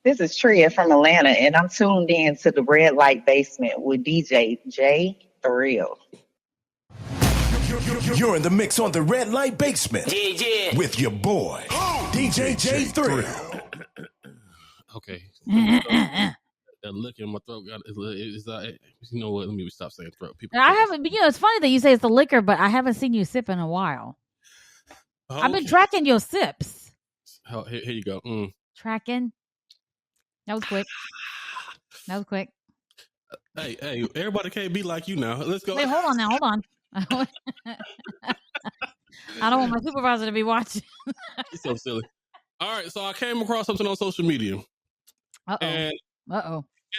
This is Tria from Atlanta, and I'm tuned in to the Red Light Basement with DJ J Thrill. You're in the mix on the Red Light Basement with your boy, DJ J Thrill. Okay. That lick in my throat you know what? Let me stop saying throat. People. I haven't. It's funny that you say it's the liquor, but I haven't seen you sip in a while. Okay. I've been tracking your sips. Oh, here you go. Tracking. That was quick. Hey, everybody can't be like you now. Let's go. Wait, hold on. I don't want my supervisor to be watching. You're so silly. All right, so I came across something on social media. And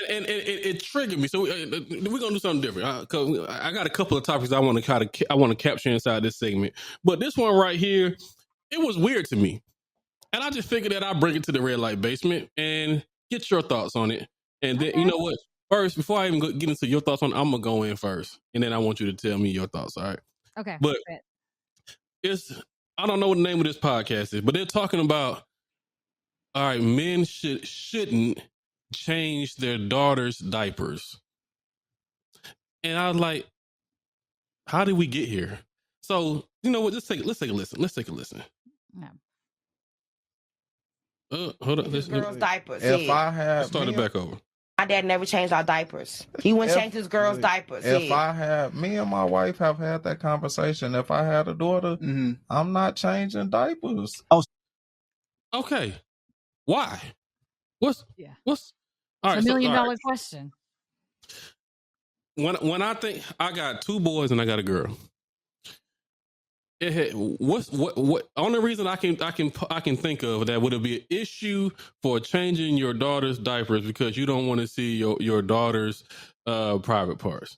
it triggered me. So we're gonna do something different. I got a couple of topics I want to capture inside this segment. But this one right here, it was weird to me, and I just figured that I'd bring it to the Red Light Basement and get your thoughts on it. And then you know what? First, before I even get into your thoughts on it, I'm gonna go in first, and then I want you to tell me your thoughts. All right? Okay. But I don't know what the name of this podcast is, but they're talking about. All right, men shouldn't change their daughters' diapers. And I was like, how did we get here? So, you know what? Let's take a listen. Yeah. Hold on. Girls' diapers. Start it back over. My dad never changed our diapers. He wouldn't change his girls' diapers. Me and my wife have had that conversation. If I had a daughter, I'm not changing diapers. Oh, okay. Why? What's all right? It's $1 million question. When I think I got two boys and I got a girl, what only reason I can think of that would it be an issue for changing your daughter's diapers because you don't want to see your daughter's private parts.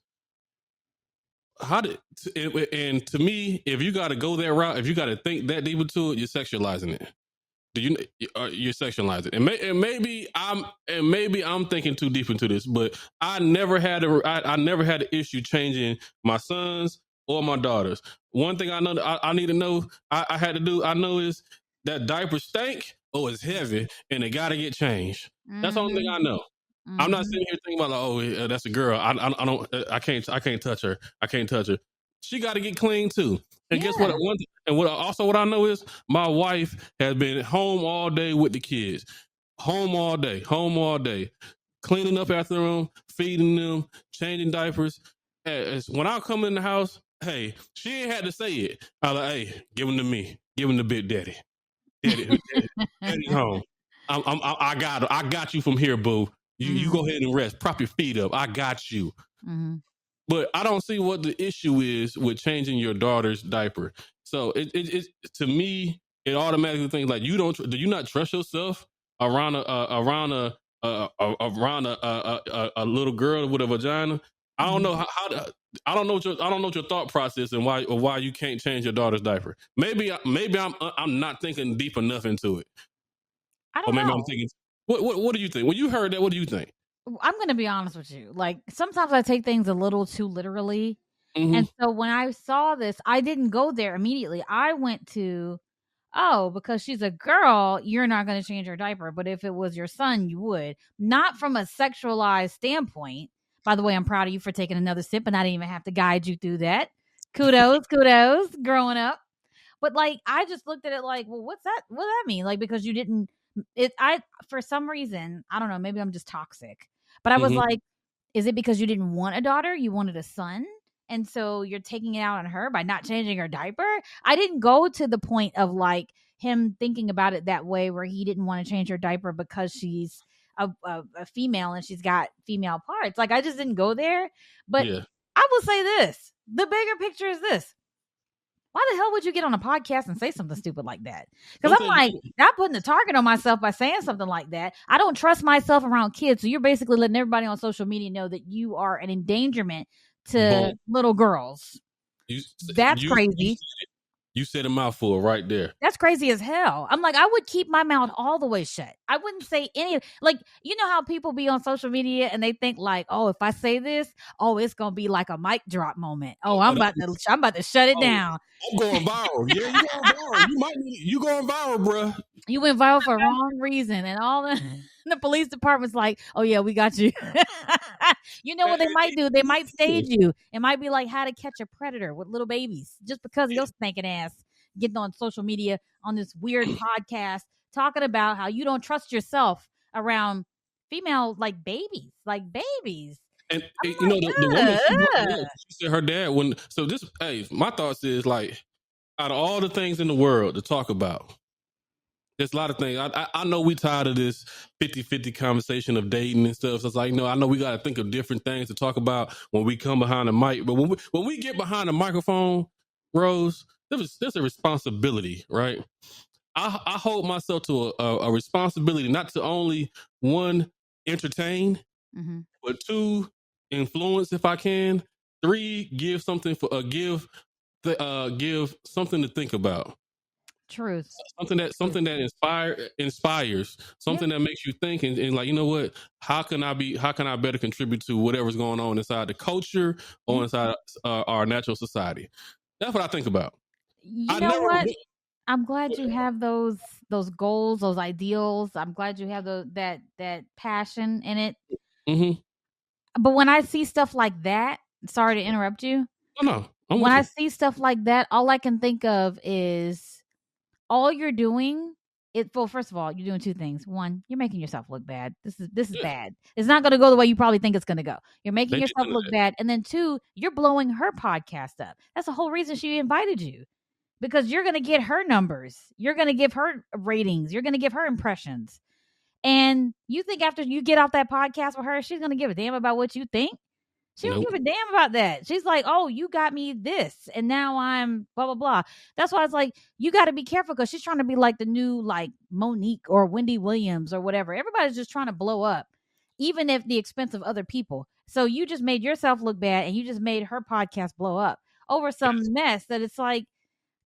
And to me, if you got to go that route, if you got to think that deep into it, you're sexualizing it. You're sexualizing it, and maybe I'm thinking too deep into this, but I never had an issue changing my sons or my daughters. One thing I know that I need to know I know is that diaper stank or it's heavy and it got to get changed. That's the only thing I know. I'm not sitting here thinking about that's a girl. I can't touch her. I can't touch her. She got to get clean too. And guess what? What I know is my wife has been home all day with the kids. Home all day. Cleaning up after them, feeding them, changing diapers. When I come in the house, hey, she ain't had to say it. I like, hey, give them to me. Give them to Big Daddy. Daddy's home. I got you from here, boo. You go ahead and rest. Prop your feet up. I got you. Mm-hmm. But I don't see what the issue is with changing your daughter's diaper. So it to me, it automatically thinks like do you not trust yourself around a little girl with a vagina? I don't know I don't know what your thought process and why you can't change your daughter's diaper. Maybe I'm not thinking deep enough into it. I don't know. I'm thinking. What do you think? When you heard that, what do you think? I'm going to be honest with you. Like, sometimes I take things a little too literally. Mm-hmm. And so when I saw this, I didn't go there immediately. I went to, because she's a girl, you're not going to change her diaper. But if it was your son, you would. Not from a sexualized standpoint. By the way, I'm proud of you for taking another sip, and I didn't even have to guide you through that. Kudos, growing up. But, like, I just looked at it like, well, what's that? What does that mean? Like, because you didn't, for some reason, I don't know, maybe I'm just toxic. But I was like, is it because you didn't want a daughter? You wanted a son? And so you're taking it out on her by not changing her diaper? I didn't go to the point of like him thinking about it that way where he didn't want to change her diaper because she's a female and she's got female parts. Like, I just didn't go there. But I will say this. The bigger picture is this. Why the hell would you get on a podcast and say something stupid like that? Because I'm like, not putting a target on myself by saying something like that. I don't trust myself around kids. So you're basically letting everybody on social media know that you are an endangerment to little girls. That's crazy. You said a mouthful right there. That's crazy as hell. I'm like, I would keep my mouth all the way shut. I wouldn't say any, like, you know how people be on social media and they think like, oh, if I say this, it's going to be like a mic drop moment. Oh, I'm about to shut it down. I'm going viral. Yeah, you going viral. You going viral, bro. You went viral for a wrong reason and all that. the police department's like, oh yeah, we got you. You know what they might do? They might stage you. It might be like How to Catch a Predator with little babies, just because of your stinking ass getting on social media on this weird podcast talking about how you don't trust yourself around female babies. And you know, the woman, she said her dad my thoughts is like, out of all the things in the world to talk about, there's a lot of things. I know we tired of this 50-50 conversation of dating and stuff. So it's like, I know we got to think of different things to talk about when we come behind the mic. But when we get behind the microphone, Rose, there's a responsibility, right? I hold myself to a responsibility not to only, one, entertain, but two, influence if I can. Three, give something give something to think about. Truth. Something that inspires, something that makes you think and like, you know what? How can I better contribute to whatever's going on inside the culture or inside our natural society? That's what I think about. You know what? I'm glad you have those goals, those ideals. I'm glad you have that passion in it. Mm-hmm. But when I see stuff like that, sorry to interrupt you. No. When I see stuff like that, all I can think of is all you're doing. Well, first of all, you're doing two things. One, you're making yourself look bad. This is bad. It's not going to go the way you probably think it's going to go. You're making yourself look bad. And then two, you're blowing her podcast up. That's the whole reason she invited you. Because you're going to get her numbers. You're going to give her ratings. You're going to give her impressions. And you think after you get off that podcast with her, she's going to give a damn about what you think? She don't give a damn about that. She's like, oh, you got me this. And now I'm blah, blah, blah. That's why it's like, you got to be careful because she's trying to be like the new Monique or Wendy Williams or whatever. Everybody's just trying to blow up, even at the expense of other people. So you just made yourself look bad and you just made her podcast blow up over some mess that it's like,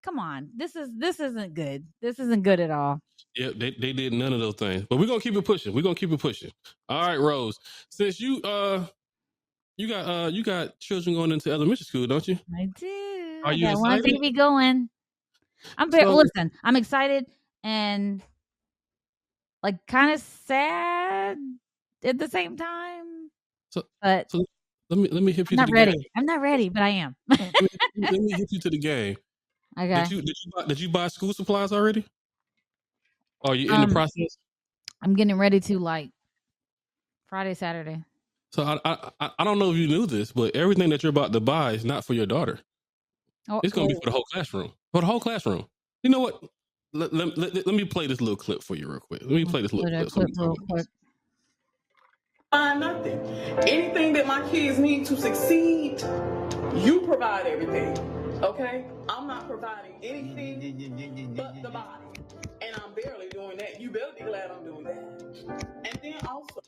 come on, this isn't good. This isn't good at all. Yeah, they did none of those things. But we're gonna keep it pushing. All right, Rose. Since you got children going into elementary school, don't you? I do. Are you excited? One baby going. Listen, I'm excited and kind of sad at the same time. So let me hit you. I'm not ready. Game. I'm not ready, but I am. let me hit you to the game. Okay. Did you buy school supplies already? Are you in the process? I'm getting ready to Friday, Saturday. So I don't know if you knew this, but everything that you're about to buy is not for your daughter. It's going to be for the whole classroom. For the whole classroom. You know what? Let me play this little clip for you real quick. Let me play this little clip real quick. Nothing. Anything that my kids need to succeed, you provide everything. Okay? I'm not providing anything but the body. And I'm barely doing that. You better be glad I'm doing that. And then also,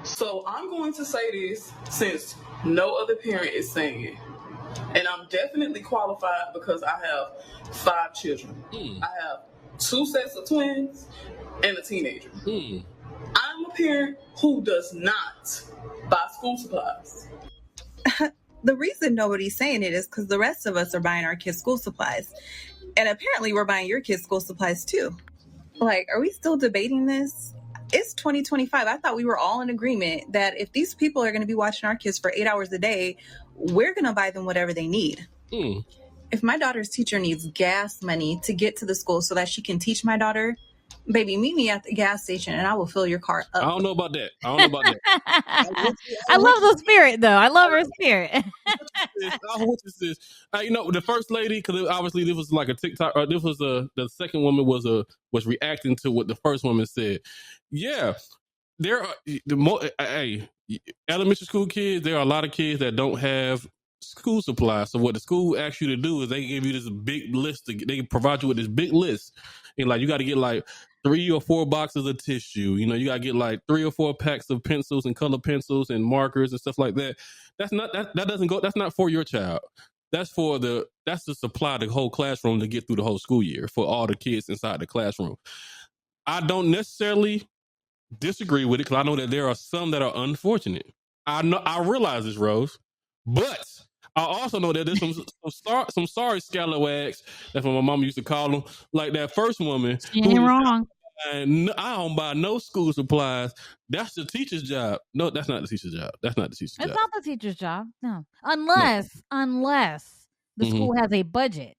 so I'm going to say this since no other parent is saying it. And I'm definitely qualified because I have 5 children. I have 2 sets of twins and a teenager. I'm a parent who does not buy school supplies. The reason nobody's saying it is because the rest of us are buying our kids' school supplies. And apparently we're buying your kids' school supplies too. Are we still debating this? It's 2025. I thought we were all in agreement that if these people are going to be watching our kids for 8 hours a day, we're going to buy them whatever they need. If my daughter's teacher needs gas money to get to the school so that she can teach my daughter, baby, meet me at the gas station and I will fill your car up. I don't know about that. I love the spirit, though. I love her spirit. The first lady, because obviously this was like a TikTok. This was the second woman was reacting to what the first woman said. Yeah, there are elementary school kids. There are a lot of kids that don't have school supplies. So what the school asks you to do is they give you this big list. They provide you with this big list, and you got to get 3 or 4 boxes of tissue. You got to get 3 or 4 packs of pencils and color pencils and markers and stuff like that. That's not for your child. That's to supply the whole classroom to get through the whole school year for all the kids inside the classroom. I don't necessarily disagree with it because I know that there are some that are unfortunate. I realize this, Rose, but I also know that there's some sorry scalawags. That's what my mom used to call them. Like that first woman. She ain't wrong. don't buy no school supplies. That's the teacher's job. No, that's not the teacher's job. That's not the teacher's job. It's not the teacher's job. No, unless the school has a budget.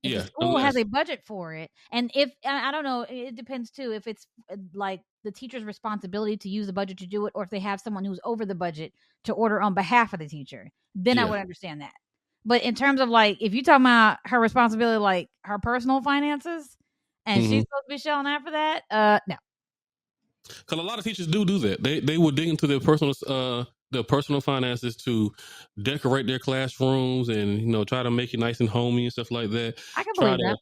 If the school has a budget for it, and if I don't know, it depends too. If it's like the teacher's responsibility to use the budget to do it, or if they have someone who's over the budget to order on behalf of the teacher, then I would understand that. But in terms of like, if you're talking about her responsibility, like her personal finances, and she's supposed to be shelling out for that, no. Because a lot of teachers do that. They will dig into their personal finances to decorate their classrooms and try to make it nice and homey and stuff like that. I can believe that.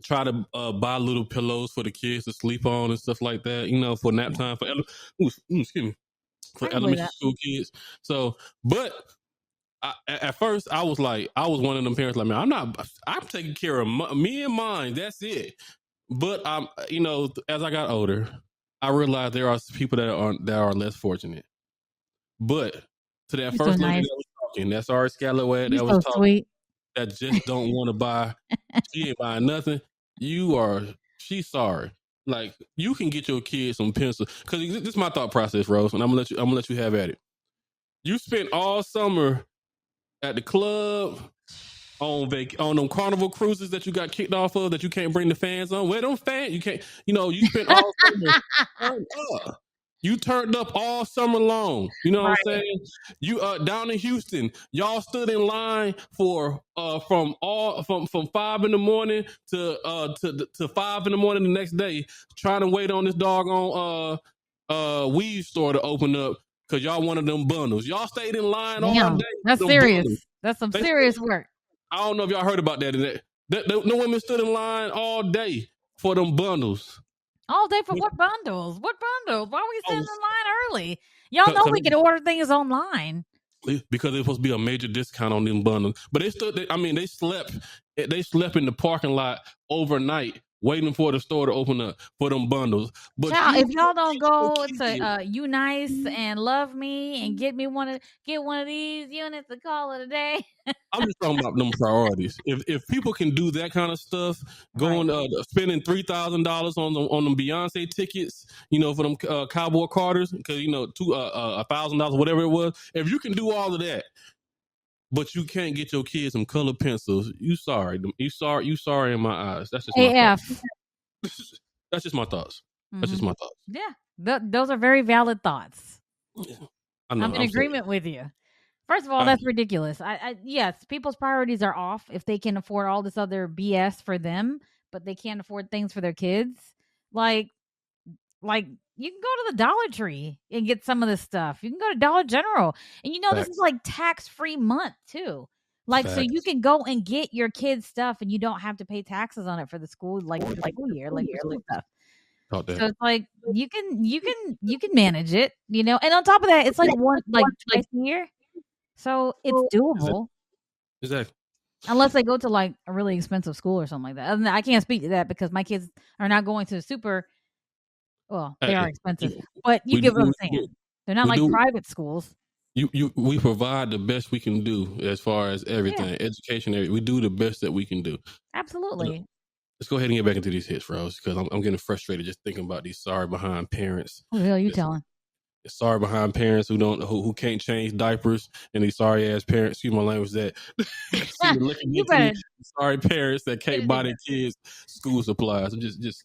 Try to buy little pillows for the kids to sleep on and stuff like that. For nap time for elementary school kids. So, but at first I was one of them parents like, man, I'm taking care of me and mine. That's it. But as I got older, I realized there are people that are less fortunate. But to that first lady that was talking, that's our Scalloway that was talking, sweet. that just don't want to buy, she ain't buying nothing. She's sorry. Like, you can get your kids some pencils. Because this is my thought process, Rose, and I'm gonna let you have at it. You spent all summer at the club, on them Carnival cruises that you got kicked off of that you can't bring the fans on. Where them fans? You can't. You spent all summer turned up. You turned up all summer long. You know what I'm saying? You down in Houston, y'all stood in line for from 5 in the morning to 5 in the morning the next day, trying to wait on this doggone weed store to open up because y'all wanted them bundles. Y'all stayed in line all day. That's serious. Bundles. That's some serious work. I don't know if y'all heard about that. No women stood in line all day for them bundles. All day for what bundles? What bundles? Why are we standing in line early? Y'all know we can order things online. Because it's supposed to be a major discount on them bundles. But they slept in the parking lot overnight waiting for the store to open up for them bundles. But if y'all don't go to You Nice and Love Me and get one of these units to call it a day. I'm just talking about them priorities. If people can do that kind of stuff, spending $3,000 on them Beyonce tickets, for them Cowboy Carters, because $1,000, whatever it was. If you can do all of that, but you can't get your kids some colored pencils, you sorry in my eyes. That's just my thoughts. That's just my thoughts. Mm-hmm. That's just my thoughts. Yeah, those are very valid thoughts. Yeah. I'm in agreement with you. First of all, that's ridiculous. Yes, people's priorities are off if they can afford all this other BS for them, but they can't afford things for their kids. Like you can go to the Dollar Tree and get some of this stuff. You can go to Dollar General, and this is like tax-free month too. Like, so you can go and get your kids' stuff, and you don't have to pay taxes on it for the school, school year, stuff. So it's like you can manage it, and on top of that, it's like twice a year. So it's doable. Exactly. Unless they go to like a really expensive school or something like that. I can't speak to that because my kids are not going to super. Well, they are expensive, but you get what I'm saying. They're not like private schools. We provide the best we can do as far as everything, education. We do the best that we can do. Absolutely. Let's go ahead and get back into these hits, Rose, because I'm getting frustrated just thinking about these sorry behind parents. Who the hell are you telling? Sorry behind parents who can't change diapers, and these sorry ass parents. Excuse my language. That sorry parents that can't buy their kids school supplies. I'm just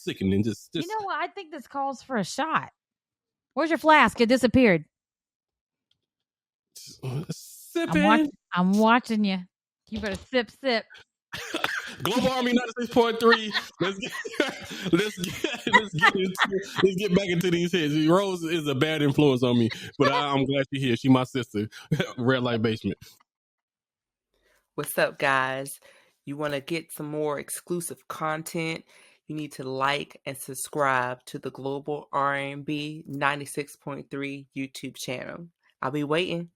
sickening. Just you know what? I think this calls for a shot. Where's your flask? It disappeared. Sipping. I'm watching you. You better sip. Global Army 96.3. Let's get back into these hits. Rose is a bad influence on me, but I'm glad she's here. She's my sister. Red Light Basement. What's up, guys? You want to get some more exclusive content? You need to like and subscribe to the Global R&B 96.3 YouTube channel. I'll be waiting.